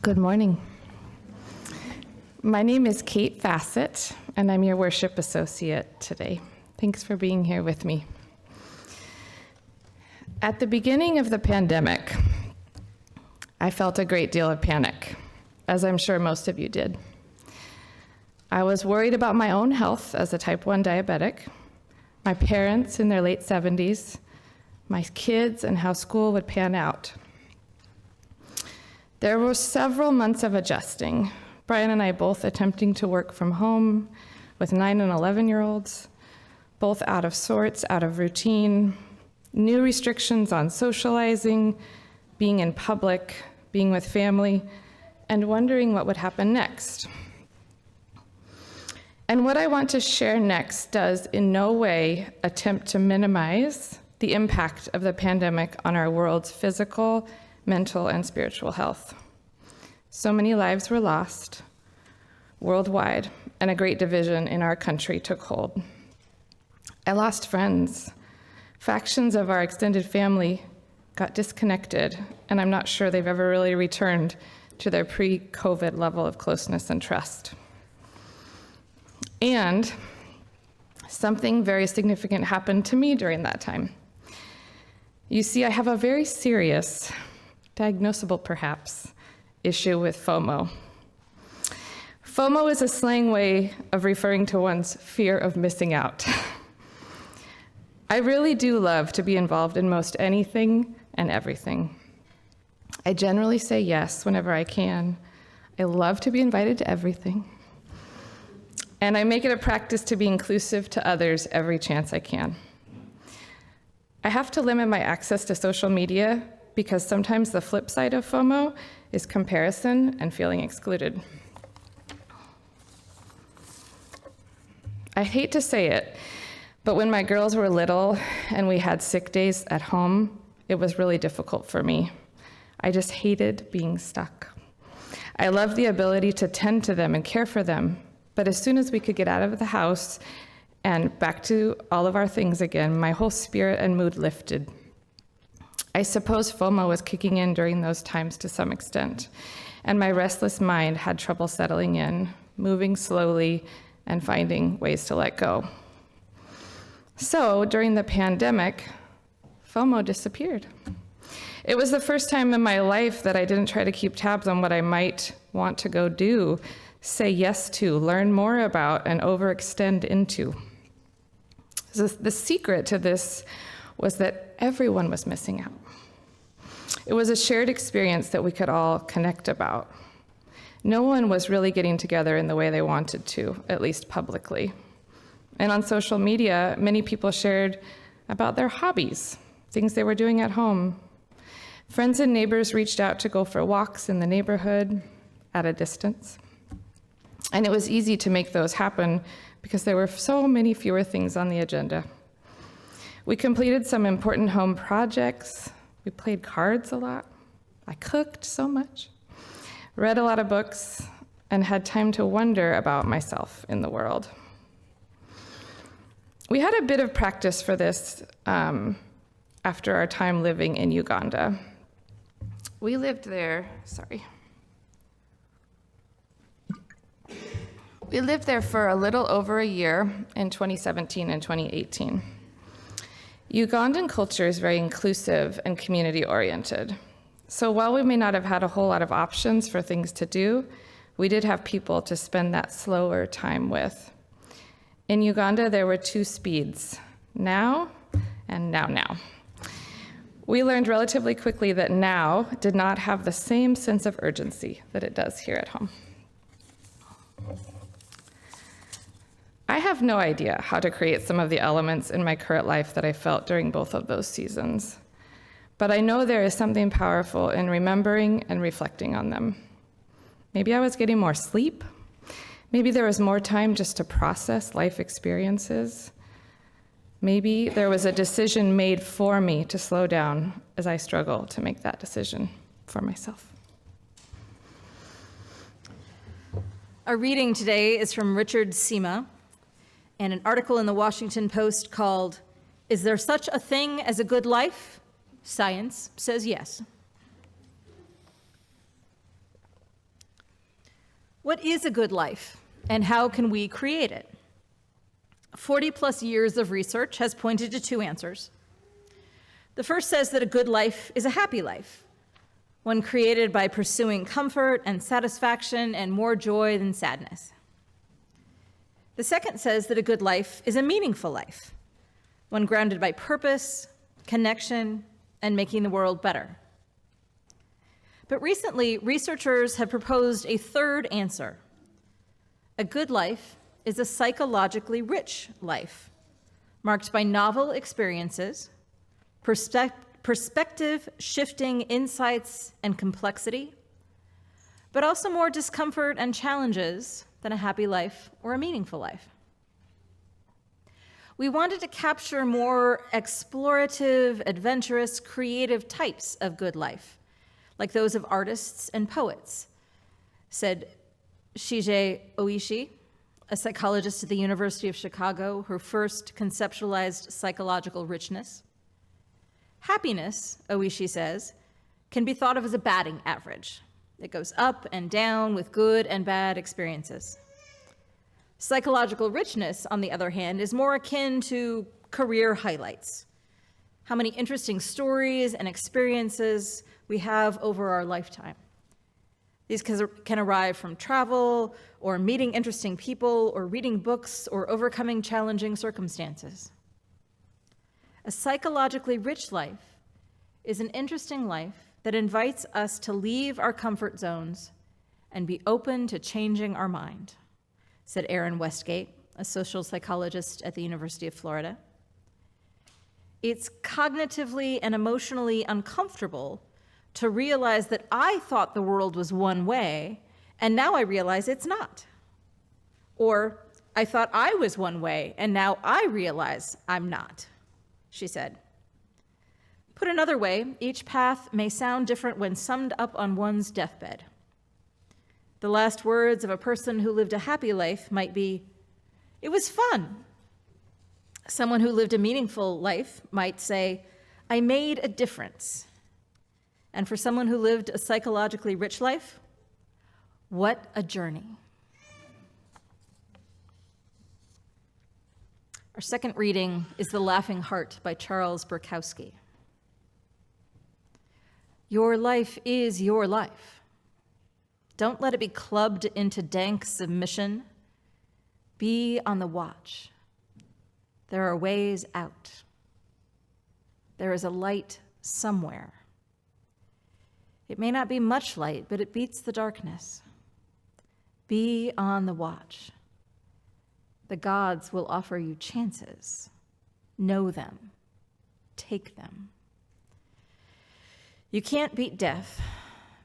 Good morning. My name is Kate Fassett, and I'm your worship associate today. Thanks for being here with me. At the beginning of the pandemic, I felt a great deal of panic, as I'm sure most of you did. I was worried about my own health as a type 1 diabetic, my parents in their late 70s, my kids, and how school would pan out. There were several months of adjusting. Brian and I both attempting to work from home with 9 and 11-year-olds, both out of sorts, out of routine, new restrictions on socializing, being in public, being with family, and wondering what would happen next. And what I want to share next does in no way attempt to minimize the impact of the pandemic on our world's physical, mental, and spiritual health. So many lives were lost worldwide, and a great division in our country took hold. I lost friends. Factions of our extended family got disconnected, and I'm not sure they've ever really returned to their pre-COVID level of closeness and trust. And something very significant happened to me during that time. You see, I have a very serious, diagnosable perhaps, issue with FOMO. FOMO is a slang way of referring to one's fear of missing out. I really do love to be involved in most anything and everything. I generally say yes whenever I can. I love to be invited to everything. And I make it a practice to be inclusive to others every chance I can. I have to limit my access to social media because sometimes the flip side of FOMO is comparison and feeling excluded. I hate to say it, but when my girls were little and we had sick days at home, it was really difficult for me. I just hated being stuck. I loved the ability to tend to them and care for them, but as soon as we could get out of the house and back to all of our things again, my whole spirit and mood lifted. I suppose FOMO was kicking in during those times to some extent, and my restless mind had trouble settling in, moving slowly, and finding ways to let go. So during the pandemic, FOMO disappeared. It was the first time in my life that I didn't try to keep tabs on what I might want to go do, say yes to, learn more about, and overextend into. The secret to this was that everyone was missing out. It was a shared experience that we could all connect about. No one was really getting together in the way they wanted to, at least publicly. And on social media, many people shared about their hobbies, things they were doing at home. Friends and neighbors reached out to go for walks in the neighborhood at a distance. And it was easy to make those happen because there were so many fewer things on the agenda. We completed some important home projects. We played cards a lot. I cooked so much, read a lot of books, and had time to wonder about myself in the world. We had a bit of practice for this after our time living in Uganda. We lived there, We lived there for a little over a year in 2017 and 2018. Ugandan culture is very inclusive and community-oriented. So while we may not have had a whole lot of options for things to do, we did have people to spend that slower time with. In Uganda, there were 2 speeds, now and now. We learned relatively quickly that now did not have the same sense of urgency that it does here at home. I have no idea how to create some of the elements in my current life that I felt during both of those seasons, but I know there is something powerful in remembering and reflecting on them. Maybe I was getting more sleep. Maybe there was more time just to process life experiences. Maybe there was a decision made for me to slow down as I struggle to make that decision for myself. Our reading today is from Richard Sima and an article in the Washington Post called, "Is There Such a Thing as a Good Life? Science Says Yes." What is a good life, and how can we create it? 40-plus years of research has pointed to two answers. The first says that a good life is a happy life, one created by pursuing comfort and satisfaction and more joy than sadness. The second says that a good life is a meaningful life, one grounded by purpose, connection, and making the world better. But recently, researchers have proposed a third answer. A good life is a psychologically rich life, marked by novel experiences, perspective-shifting insights and complexity, but also more discomfort and challenges than a happy life or a meaningful life. We wanted to capture more explorative, adventurous, creative types of good life, like those of artists and poets, said Shige Oishi, a psychologist at the University of Chicago, who first conceptualized psychological richness. Happiness, Oishi says, can be thought of as a batting average. It goes up and down with good and bad experiences. Psychological richness, on the other hand, is more akin to career highlights. How many interesting stories and experiences we have over our lifetime. These can arrive from travel, or meeting interesting people, or reading books, or overcoming challenging circumstances. A psychologically rich life is an interesting life that invites us to leave our comfort zones and be open to changing our mind, said Aaron Westgate, a social psychologist at the University of Florida. It's cognitively and emotionally uncomfortable to realize that I thought the world was one way, and now I realize it's not. Or, I thought I was one way, and now I realize I'm not, she said. Put another way, each path may sound different when summed up on one's deathbed. The last words of a person who lived a happy life might be, "It was fun." Someone who lived a meaningful life might say, "I made a difference." And for someone who lived a psychologically rich life, what a journey. Our second reading is The Laughing Heart by Charles Bukowski. Your life is your life. Don't let it be clubbed into dank submission. Be on the watch. There are ways out. There is a light somewhere. It may not be much light, but it beats the darkness. Be on the watch. The gods will offer you chances. Know them. Take them. You can't beat death,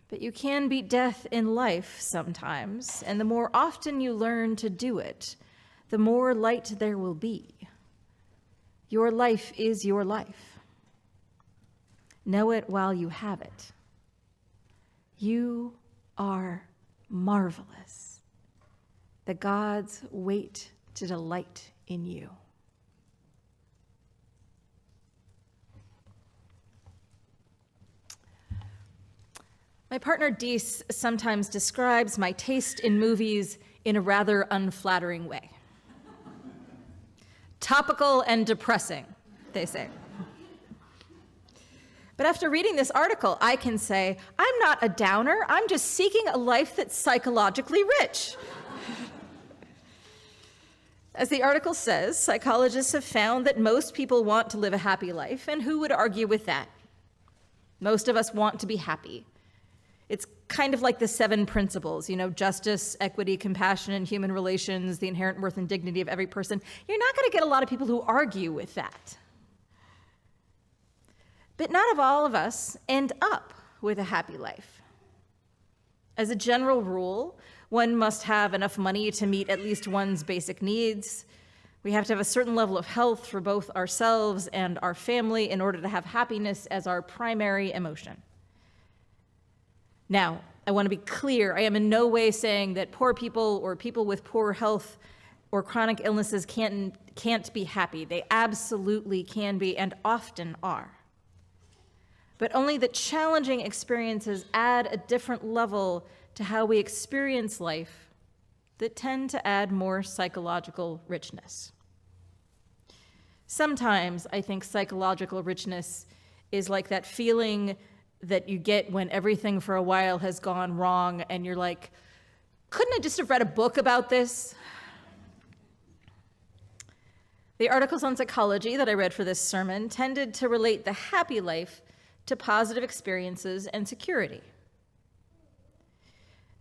but you can beat death in life sometimes, and the more often you learn to do it, the more light there will be. Your life is your life. Know it while you have it. You are marvelous. The gods wait to delight in you. My partner Deese sometimes describes my taste in movies in a rather unflattering way. Topical and depressing, they say. But after reading this article, I can say, I'm not a downer, I'm just seeking a life that's psychologically rich. As the article says, psychologists have found that most people want to live a happy life, and who would argue with that? Most of us want to be happy. It's kind of like the 7 principles, justice, equity, compassion, and human relations, the inherent worth and dignity of every person. You're not going to get a lot of people who argue with that. But not all of us end up with a happy life. As a general rule, one must have enough money to meet at least one's basic needs. We have to have a certain level of health for both ourselves and our family in order to have happiness as our primary emotion. Now, I want to be clear, I am in no way saying that poor people or people with poor health or chronic illnesses can't be happy. They absolutely can be and often are. But only that challenging experiences add a different level to how we experience life that tend to add more psychological richness. Sometimes I think psychological richness is like that feeling that you get when everything for a while has gone wrong and you're like, couldn't I just have read a book about this? The articles on psychology that I read for this sermon tended to relate the happy life to positive experiences and security.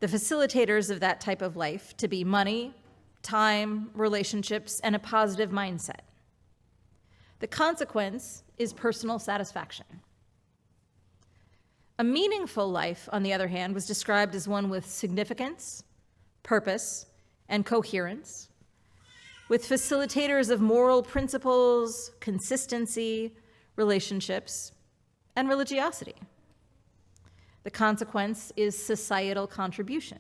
The facilitators of that type of life to be money, time, relationships, and a positive mindset. The consequence is personal satisfaction. A meaningful life, on the other hand, was described as one with significance, purpose, and coherence, with facilitators of moral principles, consistency, relationships, and religiosity. The consequence is societal contribution.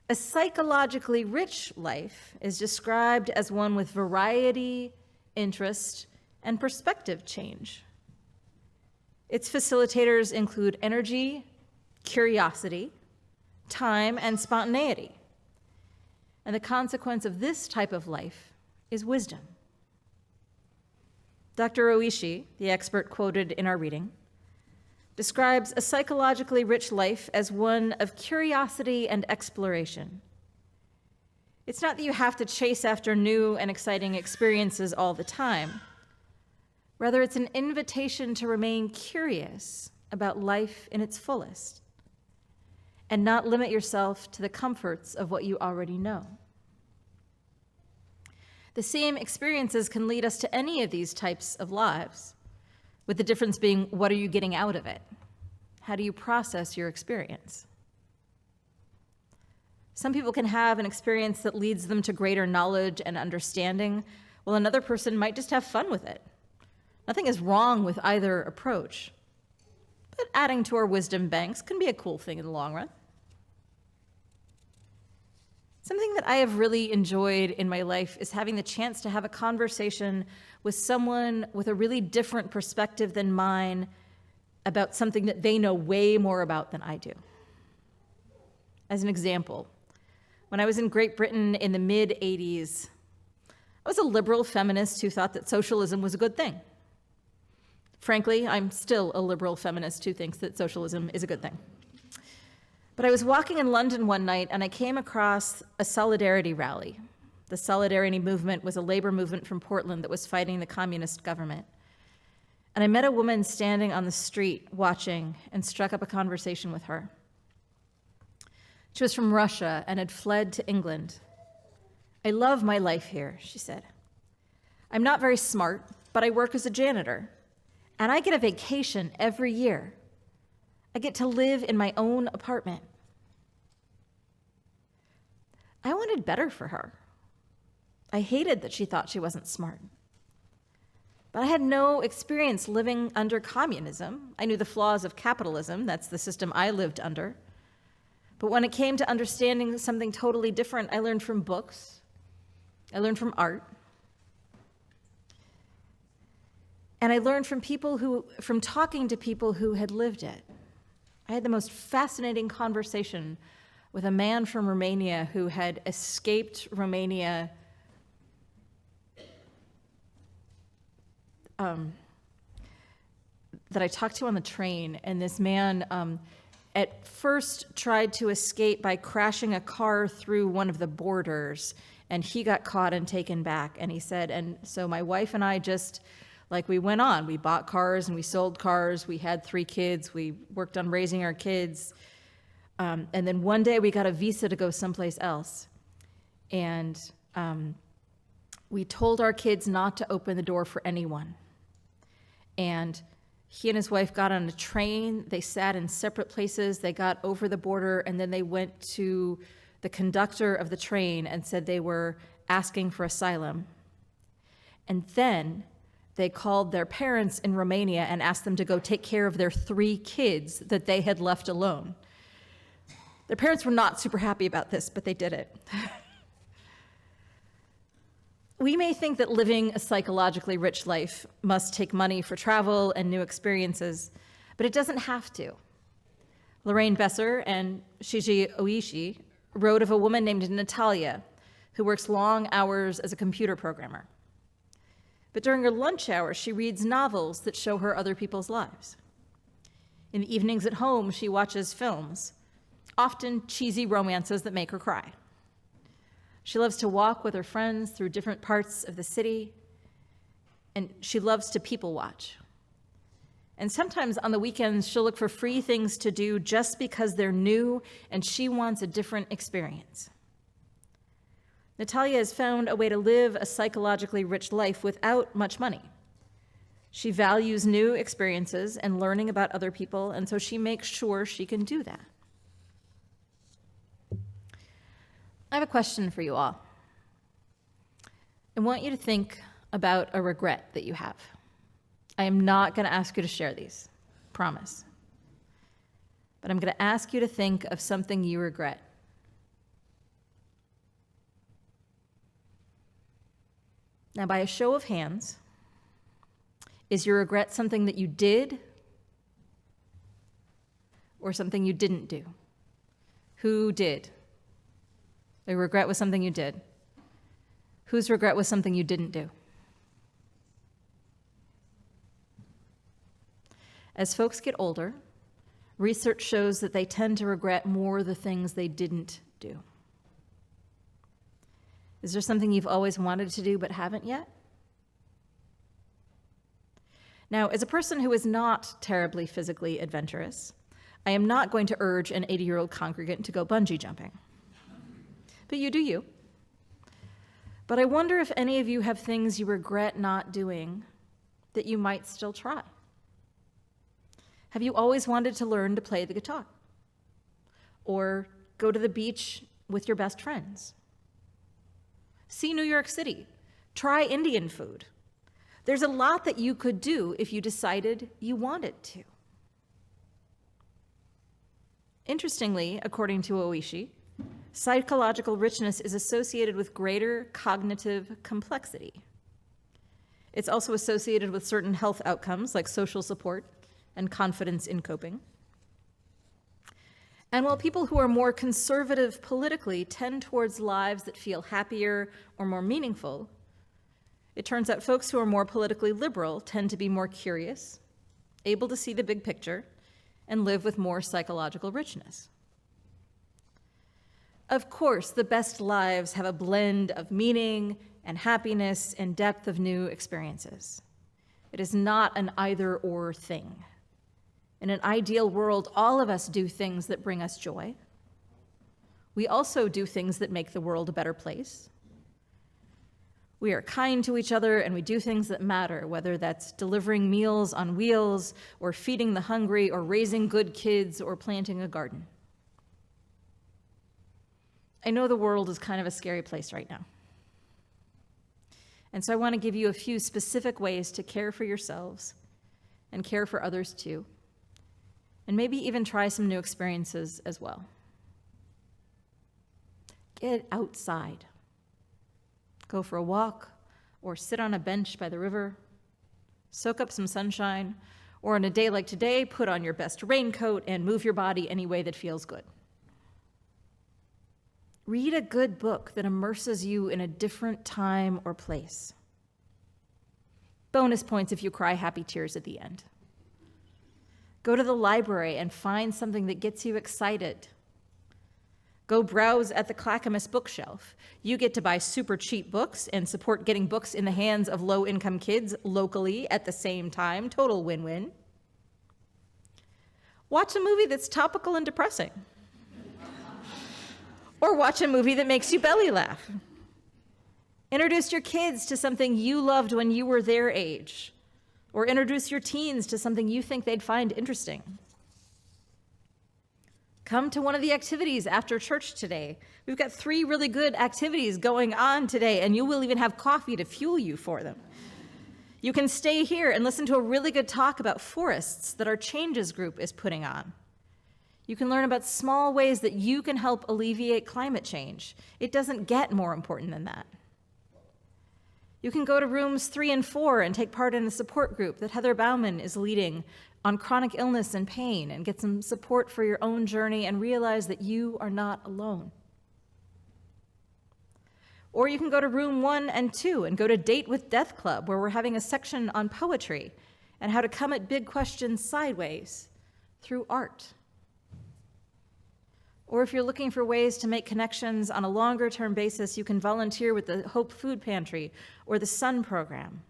A psychologically rich life is described as one with variety, interest, and perspective change. Its facilitators include energy, curiosity, time, and spontaneity. And the consequence of this type of life is wisdom. Dr. Oishi, the expert quoted in our reading, describes a psychologically rich life as one of curiosity and exploration. It's not that you have to chase after new and exciting experiences all the time. Rather, it's an invitation to remain curious about life in its fullest and not limit yourself to the comforts of what you already know. The same experiences can lead us to any of these types of lives, with the difference being, what are you getting out of it? How do you process your experience? Some people can have an experience that leads them to greater knowledge and understanding, while another person might just have fun with it. Nothing is wrong with either approach, but adding to our wisdom banks can be a cool thing in the long run. Something that I have really enjoyed in my life is having the chance to have a conversation with someone with a really different perspective than mine about something that they know way more about than I do. As an example, when I was in Great Britain in the mid-'80s, I was a liberal feminist who thought that socialism was a good thing. Frankly, I'm still a liberal feminist who thinks that socialism is a good thing. But I was walking in London one night and I came across a solidarity rally. The Solidarity movement was a labor movement from Portland that was fighting the communist government. And I met a woman standing on the street watching and struck up a conversation with her. She was from Russia and had fled to England. I love my life here, she said. I'm not very smart, but I work as a janitor. And I get a vacation every year. I get to live in my own apartment. I wanted better for her. I hated that she thought she wasn't smart. But I had no experience living under communism. I knew the flaws of capitalism. That's the system I lived under. But when it came to understanding something totally different, I learned from books. I learned from art. And I learned from talking to people who had lived it. I had the most fascinating conversation with a man from Romania who had escaped Romania that I talked to on the train. And this man at first tried to escape by crashing a car through one of the borders, and he got caught and taken back. And he said, and so my wife and I just, like, we went on. We bought cars and we sold cars. We had 3 kids. We worked on raising our kids. And then one day we got a visa to go someplace else. And we told our kids not to open the door for anyone. And he and his wife got on a train. They sat in separate places. They got over the border, and then they went to the conductor of the train and said they were asking for asylum. And then they called their parents in Romania and asked them to go take care of their 3 kids that they had left alone. Their parents were not super happy about this, but they did it. We may think that living a psychologically rich life must take money for travel and new experiences, but it doesn't have to. Lorraine Besser and Shiji Oishi wrote of a woman named Natalia, who works long hours as a computer programmer. But during her lunch hour, she reads novels that show her other people's lives. In the evenings at home, she watches films, often cheesy romances that make her cry. She loves to walk with her friends through different parts of the city, and she loves to people watch. And sometimes on the weekends, she'll look for free things to do just because they're new and she wants a different experience. Natalia has found a way to live a psychologically rich life without much money. She values new experiences and learning about other people, and so she makes sure she can do that. I have a question for you all. I want you to think about a regret that you have. I am not going to ask you to share these, promise. But I'm going to ask you to think of something you regret. Now, by a show of hands, is your regret something that you did or something you didn't do? Who did? A regret was something you did. Whose regret was something you didn't do? As folks get older, research shows that they tend to regret more the things they didn't do. Is there something you've always wanted to do but haven't yet? Now, as a person who is not terribly physically adventurous, I am not going to urge an 80-year-old congregant to go bungee jumping. But you do you. But I wonder if any of you have things you regret not doing that you might still try. Have you always wanted to learn to play the guitar? Or go to the beach with your best friends? See New York City. Try Indian food. There's a lot that you could do if you decided you wanted to. Interestingly, according to Oishi, psychological richness is associated with greater cognitive complexity. It's also associated with certain health outcomes like social support and confidence in coping. And while people who are more conservative politically tend towards lives that feel happier or more meaningful, it turns out folks who are more politically liberal tend to be more curious, able to see the big picture, and live with more psychological richness. Of course, the best lives have a blend of meaning and happiness and depth of new experiences. It is not an either-or thing. In an ideal world, all of us do things that bring us joy. We also do things that make the world a better place. We are kind to each other and we do things that matter, whether that's delivering meals on wheels or feeding the hungry or raising good kids or planting a garden. I know the world is kind of a scary place right now. And so I want to give you a few specific ways to care for yourselves and care for others too. And maybe even try some new experiences as well. Get outside. Go for a walk, or sit on a bench by the river. Soak up some sunshine, or on a day like today, put on your best raincoat and move your body any way that feels good. Read a good book that immerses you in a different time or place. Bonus points if you cry happy tears at the end. Go to the library and find something that gets you excited. Go browse at the Clackamas bookshelf. You get to buy super cheap books and support getting books in the hands of low-income kids locally at the same time. Total win-win. Watch a movie that's topical and depressing. Or watch a movie that makes you belly laugh. Introduce your kids to something you loved when you were their age. Or introduce your teens to something you think they'd find interesting. Come to one of the activities after church today. We've got 3 really good activities going on today, and you will even have coffee to fuel you for them. You can stay here and listen to a really good talk about forests that our Changes group is putting on. You can learn about small ways that you can help alleviate climate change. It doesn't get more important than that. You can go to rooms 3 and 4 and take part in a support group that Heather Bauman is leading on chronic illness and pain, and get some support for your own journey and realize that you are not alone. Or you can go to room 1 and 2 and go to Date with Death Club, where we're having a section on poetry and how to come at big questions sideways through art. Or if you're looking for ways to make connections on a longer-term basis, you can volunteer with the Hope Food Pantry or the Sun Program.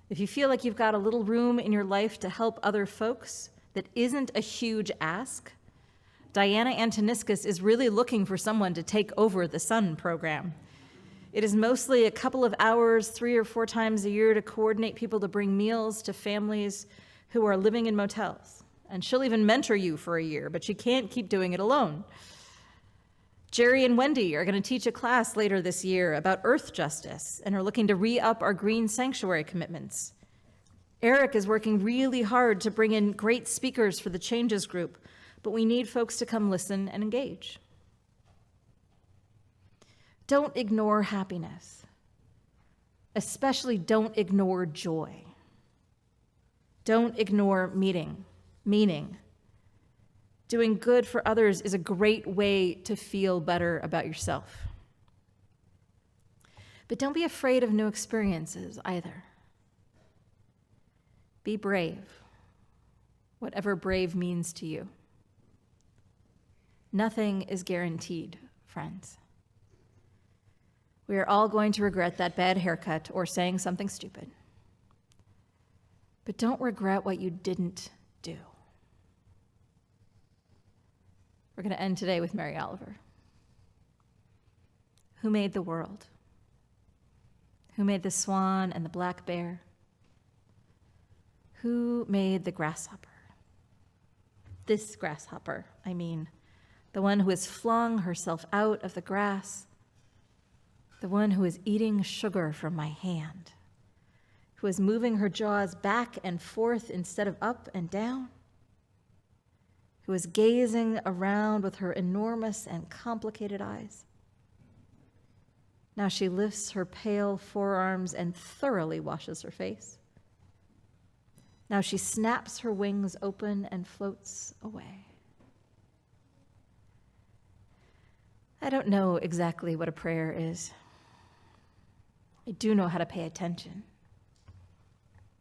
If you feel like you've got a little room in your life to help other folks that isn't a huge ask, Diana Antoniscus is really looking for someone to take over the Sun Program. It is mostly a couple of hours, 3 or 4 times a year, to coordinate people to bring meals to families who are living in motels. And she'll even mentor you for a year, but she can't keep doing it alone. Jerry and Wendy are going to teach a class later this year about earth justice and are looking to re-up our green sanctuary commitments. Eric is working really hard to bring in great speakers for the Changes group, but we need folks to come listen and engage. Don't ignore happiness. Especially don't ignore joy. Don't ignore meaning. Doing good for others is a great way to feel better about yourself. But don't be afraid of new experiences either. Be brave, whatever brave means to you. Nothing is guaranteed, friends. We are all going to regret that bad haircut or saying something stupid. But don't regret what you didn't do. We're going to end today with Mary Oliver. Who made the world? Who made the swan and the black bear? Who made the grasshopper? This grasshopper, I mean, the one who has flung herself out of the grass, the one who is eating sugar from my hand, who is moving her jaws back and forth instead of up and down, who is gazing around with her enormous and complicated eyes. Now she lifts her pale forearms and thoroughly washes her face. Now she snaps her wings open and floats away. I don't know exactly what a prayer is. I do know how to pay attention,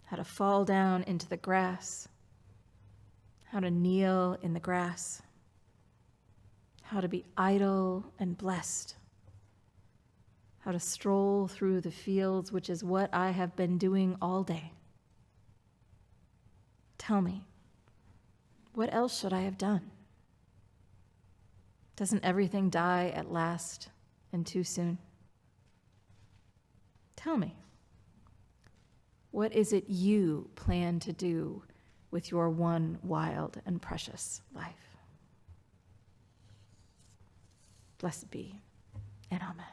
how to fall down into the grass, how to kneel in the grass, how to be idle and blessed, how to stroll through the fields, which is what I have been doing all day. Tell me, what else should I have done? Doesn't everything die at last and too soon? Tell me, what is it you plan to do with your one wild and precious life? Blessed be, and amen.